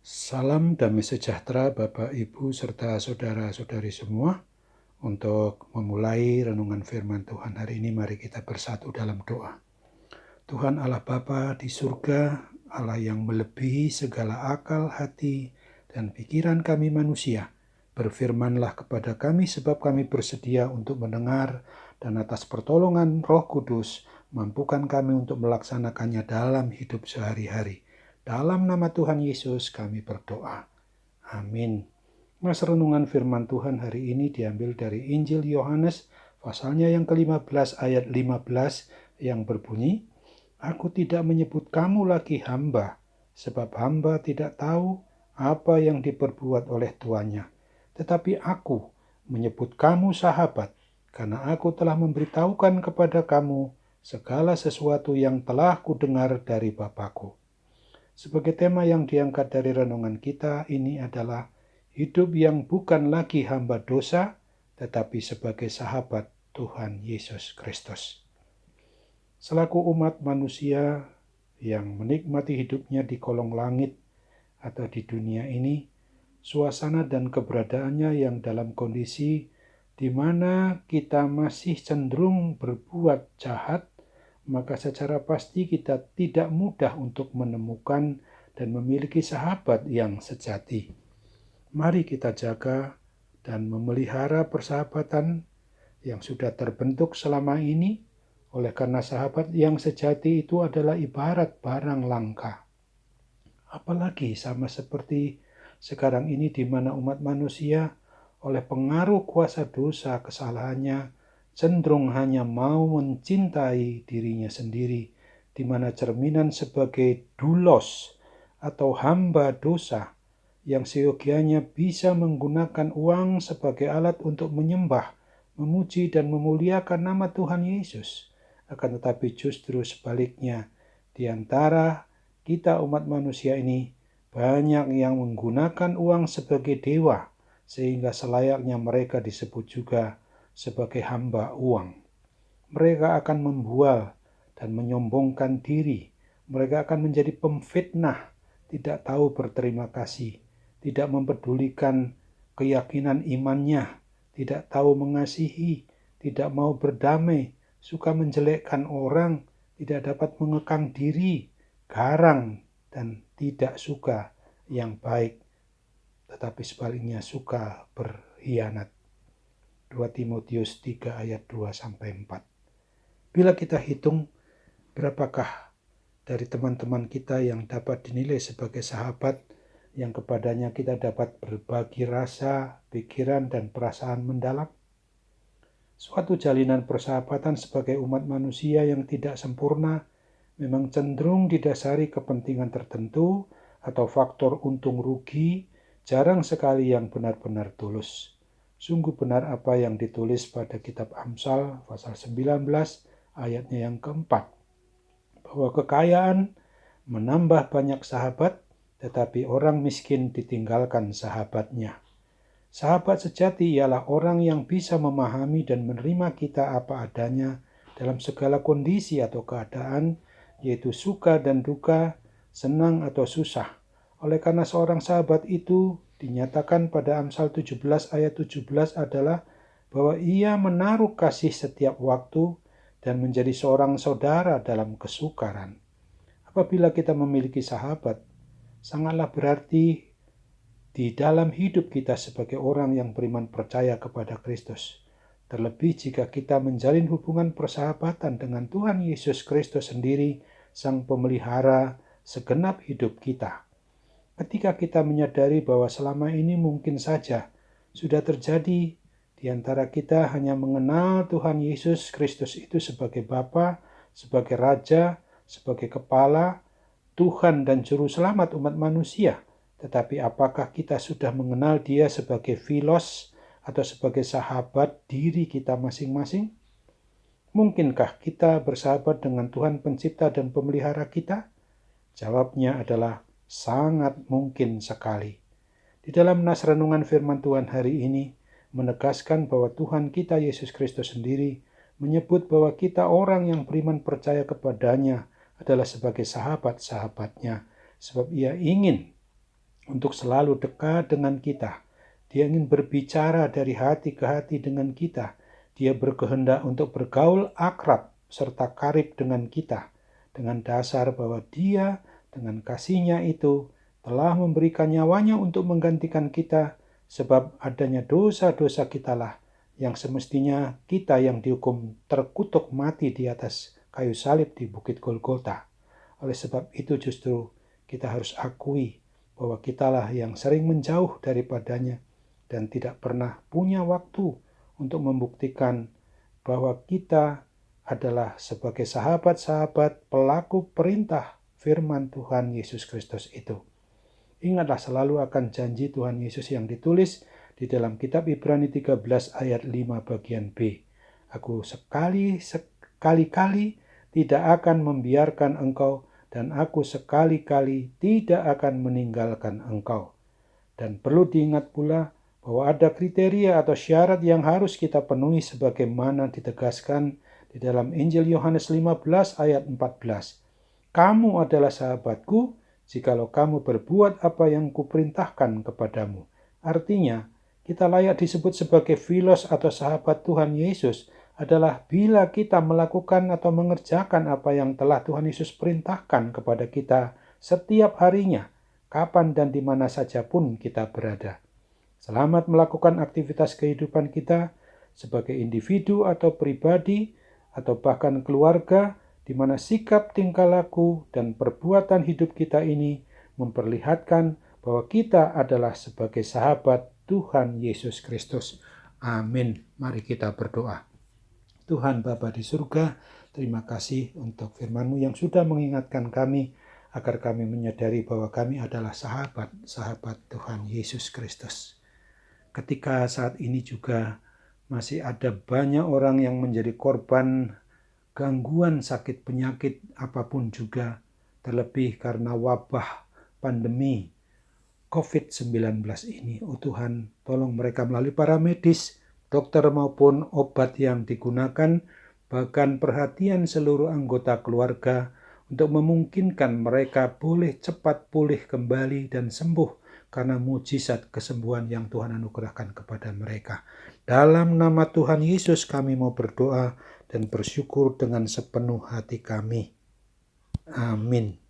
Salam damai sejahtera Bapak, Ibu, serta saudara-saudari semua. Untuk memulai renungan firman Tuhan hari ini, mari kita bersatu dalam doa. Tuhan Allah Bapa di surga, Allah yang melebihi segala akal, hati, dan pikiran kami manusia, berfirmanlah kepada kami sebab kami bersedia untuk mendengar, dan atas pertolongan Roh Kudus, mampukan kami untuk melaksanakannya dalam hidup sehari-hari. Dalam nama Tuhan Yesus kami berdoa. Amin. Mas renungan firman Tuhan hari ini diambil dari Injil Yohanes pasalnya yang ke-15 ayat 15 yang berbunyi, Aku tidak menyebut kamu lagi hamba, sebab hamba tidak tahu apa yang diperbuat oleh tuannya. Tetapi aku menyebut kamu sahabat, karena aku telah memberitahukan kepada kamu segala sesuatu yang telah kudengar dari Bapa-Ku. Sebagai tema yang diangkat dari renungan kita ini adalah hidup yang bukan lagi hamba dosa, tetapi sebagai sahabat Tuhan Yesus Kristus. Selaku umat manusia yang menikmati hidupnya di kolong langit atau di dunia ini, suasana dan keberadaannya yang dalam kondisi di mana kita masih cenderung berbuat jahat, maka secara pasti kita tidak mudah untuk menemukan dan memiliki sahabat yang sejati. Mari kita jaga dan memelihara persahabatan yang sudah terbentuk selama ini, oleh karena sahabat yang sejati itu adalah ibarat barang langka. Apalagi sama seperti sekarang ini di mana umat manusia oleh pengaruh kuasa dosa kesalahannya cenderung hanya mau mencintai dirinya sendiri, di mana cerminan sebagai doulos atau hamba dosa yang seyogianya bisa menggunakan uang sebagai alat untuk menyembah, memuji dan memuliakan nama Tuhan Yesus. Akan tetapi justru sebaliknya, di antara kita umat manusia ini banyak yang menggunakan uang sebagai dewa, sehingga selayaknya mereka disebut juga sebagai hamba uang. Mereka akan membual dan menyombongkan diri. Mereka akan menjadi pemfitnah, tidak tahu berterima kasih, tidak mempedulikan keyakinan imannya, tidak tahu mengasihi, tidak mau berdamai, suka menjelekkan orang, tidak dapat mengekang diri, garang, dan tidak suka yang baik, tetapi sebaliknya suka berkhianat. 2 Timotius 3 ayat 2-4. Bila kita hitung berapakah dari teman-teman kita yang dapat dinilai sebagai sahabat, yang kepadanya kita dapat berbagi rasa, pikiran, dan perasaan mendalam. Suatu jalinan persahabatan sebagai umat manusia yang tidak sempurna memang cenderung didasari kepentingan tertentu atau faktor untung rugi, jarang sekali yang benar-benar tulus. Sungguh benar apa yang ditulis pada kitab Amsal pasal 19 ayatnya yang keempat, bahwa kekayaan menambah banyak sahabat, tetapi orang miskin ditinggalkan sahabatnya. Sahabat sejati ialah orang yang bisa memahami dan menerima kita apa adanya dalam segala kondisi atau keadaan, yaitu suka dan duka, senang atau susah. Oleh karena seorang sahabat itu dinyatakan pada Amsal 17 ayat 17 adalah bahwa ia menaruh kasih setiap waktu dan menjadi seorang saudara dalam kesukaran. Apabila kita memiliki sahabat, sangatlah berarti di dalam hidup kita sebagai orang yang beriman percaya kepada Kristus. Terlebih jika kita menjalin hubungan persahabatan dengan Tuhan Yesus Kristus sendiri, Sang Pemelihara segenap hidup kita. Ketika kita menyadari bahwa selama ini mungkin saja sudah terjadi di antara kita hanya mengenal Tuhan Yesus Kristus itu sebagai Bapa, sebagai Raja, sebagai Kepala, Tuhan dan Juru Selamat umat manusia. Tetapi apakah kita sudah mengenal Dia sebagai Filos atau sebagai sahabat diri kita masing-masing? Mungkinkah kita bersahabat dengan Tuhan Pencipta dan Pemelihara kita? Jawabnya adalah sangat mungkin sekali. Di dalam nas renungan firman Tuhan hari ini menegaskan bahwa Tuhan kita Yesus Kristus sendiri menyebut bahwa kita orang yang beriman percaya kepadanya adalah sebagai sahabat-sahabatnya, sebab ia ingin untuk selalu dekat dengan kita. Dia ingin berbicara dari hati ke hati dengan kita. Dia berkehendak untuk bergaul akrab serta karib dengan kita, dengan dasar bahwa Dia dengan kasih-Nya itu telah memberikan nyawanya untuk menggantikan kita, sebab adanya dosa-dosa kitalah yang semestinya kita yang dihukum terkutuk mati di atas kayu salib di Bukit Golgota. Oleh sebab itu justru kita harus akui bahwa kitalah yang sering menjauh daripadanya dan tidak pernah punya waktu untuk membuktikan bahwa kita adalah sebagai sahabat-sahabat pelaku perintah firman Tuhan Yesus Kristus itu. Ingatlah selalu akan janji Tuhan Yesus yang ditulis di dalam kitab Ibrani 13 ayat 5 bagian B. Aku sekali-kali tidak akan membiarkan engkau, dan aku sekali-kali tidak akan meninggalkan engkau. Dan perlu diingat pula bahwa ada kriteria atau syarat yang harus kita penuhi sebagaimana ditegaskan di dalam Injil Yohanes 15 ayat 14. Kamu adalah sahabatku jikalau kamu berbuat apa yang kuperintahkan kepadamu. Artinya, kita layak disebut sebagai filos atau sahabat Tuhan Yesus adalah bila kita melakukan atau mengerjakan apa yang telah Tuhan Yesus perintahkan kepada kita setiap harinya, kapan dan di mana saja pun kita berada. Selamat melakukan aktivitas kehidupan kita sebagai individu atau pribadi atau bahkan keluarga, di mana sikap, tingkah laku, dan perbuatan hidup kita ini memperlihatkan bahwa kita adalah sebagai sahabat Tuhan Yesus Kristus. Amin. Mari kita berdoa. Tuhan Bapa di surga, terima kasih untuk firman-Mu yang sudah mengingatkan kami agar kami menyadari bahwa kami adalah sahabat Tuhan Yesus Kristus. Ketika saat ini juga masih ada banyak orang yang menjadi korban gangguan sakit penyakit apapun juga, terlebih karena wabah pandemi COVID-19 ini. Oh Tuhan, tolong mereka melalui para medis, dokter maupun obat yang digunakan, bahkan perhatian seluruh anggota keluarga untuk memungkinkan mereka boleh cepat pulih kembali dan sembuh karena mujizat kesembuhan yang Tuhan anugerahkan kepada mereka. Dalam nama Tuhan Yesus kami mau berdoa dan bersyukur dengan sepenuh hati kami. Amin.